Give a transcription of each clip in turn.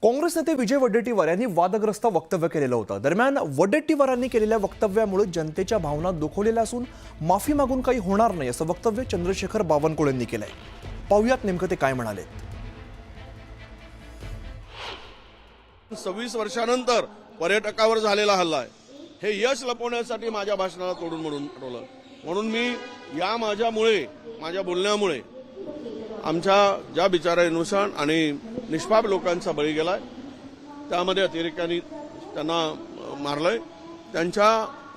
काँग्रेस नेते विजय वडेट्टीवार यांनी वादग्रस्त वक्तव्य केलेलं होतं। दरम्यान वडेट्टीवारांनी केलेल्या वक्तव्यामुळे जनतेच्या भावना दुखवलेल्या असून माफी मागून काही होणार नाही असं वक्तव्य चंद्रशेखर बावनकुळेंनी केलंय। पाहुयात नेमकं ते काय म्हणाले। 26 वर्षानंतर पर्यटकावर झालेला हल्ला आहे, हे यश लपवण्यासाठी माझ्या भाषणाला तोडून मोडून ठेवलं। म्हणून मी या माझ्या बोलण्यामुळे आमच्या ज्या बिचारा इनोसंट आणि निष्पाप लोकांचा बळी गेलाय, त्यामध्ये अतिरेक्यांनी त्यांना मारलंय, त्यांच्या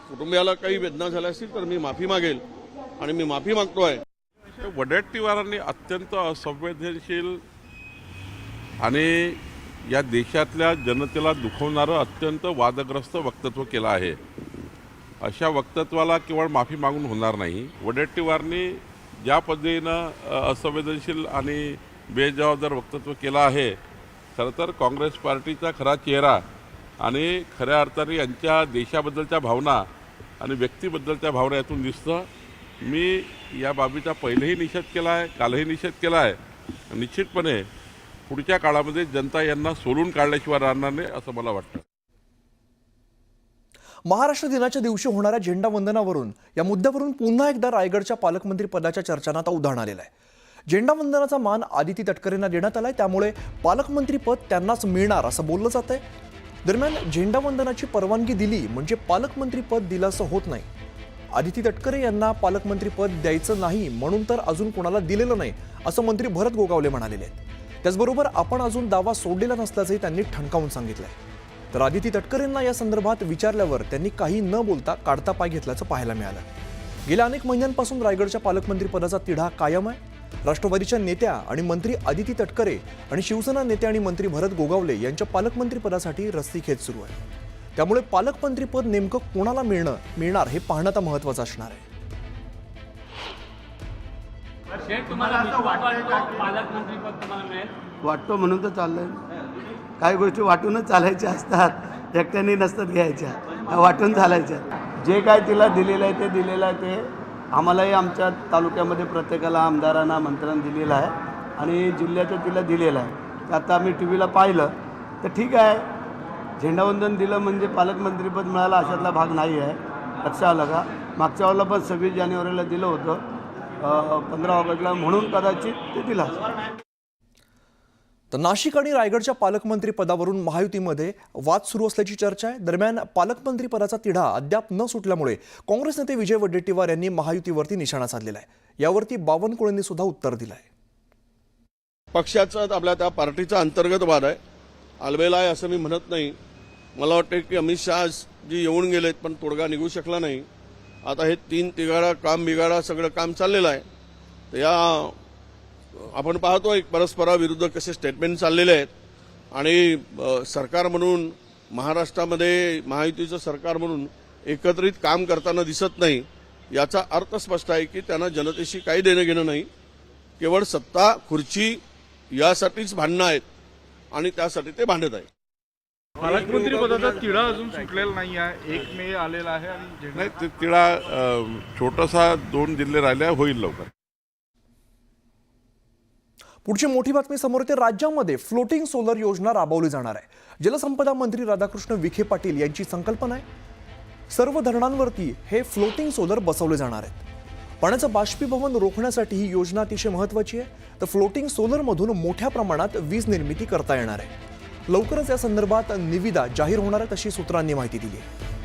कुटुंबियाला काही वेदना झाल्या असतील तर मी माफी मागेल आणि मी माफी मागतोय। वडेट्टीवारांनी अत्यंत असंवेदनशील आणि या देशातल्या जनतेला दुखवणारं अत्यंत वादग्रस्त वक्तव्य केलं आहे। अशा वक्तव्याला केवळ माफी मागून होणार नाही। वडेट्टीवारांनी ज्या पद्धतीनं असंवेदनशील आणि बेजबाबदार वक्तव्य केलं आहे, खरं तर काँग्रेस पार्टीचा खरा चेहरा आणि खऱ्या अर्थाने यांच्या देशाबद्दलच्या भावना आणि व्यक्तीबद्दलच्या भावना यातून दिसतं। मी या बाबीचा पहिलेही निषेध केला आहे, कालही निषेध केला आहे। निश्चितपणे पुढच्या काळामध्ये जनता यांना सोलून काढल्याशिवाय राहणार नाही असं मला वाटतं। महाराष्ट्र दिनाच्या दिवशी होणाऱ्या झेंडा वंदनावरून या मुद्द्यावरून पुन्हा एकदा रायगडच्या पालकमंत्री पदाच्या चर्चांना आता उधाण आलेलं आहे। झेंडा वंदनाचा मान आदिती तटकरेंना देण्यात आलाय, त्यामुळे पालकमंत्री पद त्यांनाच मिळणार असं बोललं जातंय। दरम्यान झेंडा वंदनाची परवानगी दिली म्हणजे पालकमंत्री पद दिलं असं होत नाही। आदिती तटकरे यांना पालकमंत्री पद द्यायचं नाही म्हणून तर अजून कोणाला दिलेलं नाही असं मंत्री भरत गोगावले म्हणालेले आहेत। त्याचबरोबर आपण अजून दावा सोडलेला नसल्याचंही त्यांनी ठणकावून सांगितलंय। तर आदिती तटकरेंना या संदर्भात विचारल्यावर त्यांनी काही न बोलता काढता पाय घेतल्याचं पाहायला मिळालं। गेल्या अनेक महिन्यांपासून रायगडच्या पालकमंत्री पदाचा तिढा कायम आहे। राष्ट्रवादीच्या नेत्या आणि मंत्री आदिती तटकरे आणि शिवसेना नेते आणि मंत्री भरत गोगावले यांच्या पालकमंत्री पदासाठी रस्सीखेच सुरू आहे। त्यामुळे पालकमंत्री पद नेमकं कोणाला मिळणार हे पाहणं आता महत्त्वाचं असणार आहे। वाटतो म्हणून तर चाललंय। काही गोष्टी वाटूनच चालायच्या असतात, एकट्याने नसतात घ्यायच्या, वाटून चालायच्या। जे काय तिला दिलेलं आहे ते दिलेलं आहे, ते आम्हालाही आमच्या तालुक्यामध्ये प्रत्येकाला आमदारांना मंत्र्यांना दिलेलं आहे आणि जिल्ह्याचं तिला दिलेलं आहे। तर आता आम्ही टी व्हीला पाहिलं तर ठीक आहे, झेंडावंदन दिलं म्हणजे पालकमंत्रीपद मिळालं अशातला भाग नाही आहे। लक्षात आलं का? मागच्या वेळेला पण 26 जानेवारीला दिलं होतं, 15 ऑगस्टला, म्हणून कदाचित ते दिलं। तर नाशिक आणि रायगडच्या पालकमंत्री पदावरून महायुतीमध्ये वाद सुरू असल्याची चर्चा आहे। दरम्यान पालकमंत्री पदाचा तिढा अद्याप न सुटल्यामुळे काँग्रेस नेते विजय वडेट्टीवार यांनी महायुतीवरती निशाणा साधलेला आहे। यावरती बावनकुळेंनी सुद्धा उत्तर दिलं आहे। पक्षाचा आपल्या त्या पार्टीचा अंतर्गत वाद आहे, आलबेला आहे असं मी म्हणत नाही। मला वाटतं की अमित शहा जी येऊन गेलेत पण तोडगा निघू शकला नाही। आता हे 3 तिघाडा काम बिघाडा सगळं काम चाललेलं आहे। तर या आपण पाहतो एक परस्पराविरुद्ध कसे स्टेटमेंट चाललेले आहेत आणि सरकार म्हणून महाराष्ट्रामध्ये महायुतीचं सरकार म्हणून एकत्रित काम करताना दिसत नाही। याचा अर्थ स्पष्ट आहे की त्यांना जनतेशी काही देणं घेणं नाही, केवळ सत्ता खुर्ची यासाठीच भांडणं आहेत आणि त्यासाठी ते भांडत आहेत। पालकमंत्री पदाचा तिढा अजून सुटलेला नाही आहे, 1 मे आलेला आहे आणि नाही, ते तिढा छोटासा 2 जिल्हे राहिले, होईल लवकर। पुढची मोठी बातमी समोर येते। राज्यामध्ये फ्लोटिंग सोलर योजना राबवली जाणार आहे। जलसंपदा मंत्री राधाकृष्ण विखे पाटील यांची संकल्पना आहे। सर्व धरणांवरती हे फ्लोटिंग सोलर बसवले जाणार आहेत। पाण्याचं बाष्पीभवन रोखण्यासाठी ही योजना अतिशय महत्त्वाची आहे। तर फ्लोटिंग सोलरमधून मोठ्या प्रमाणात वीज निर्मिती करता येणार आहे। लवकरच या संदर्भात निविदा जाहीर होणार आहेत अशी सूत्रांनी माहिती दिली आहे।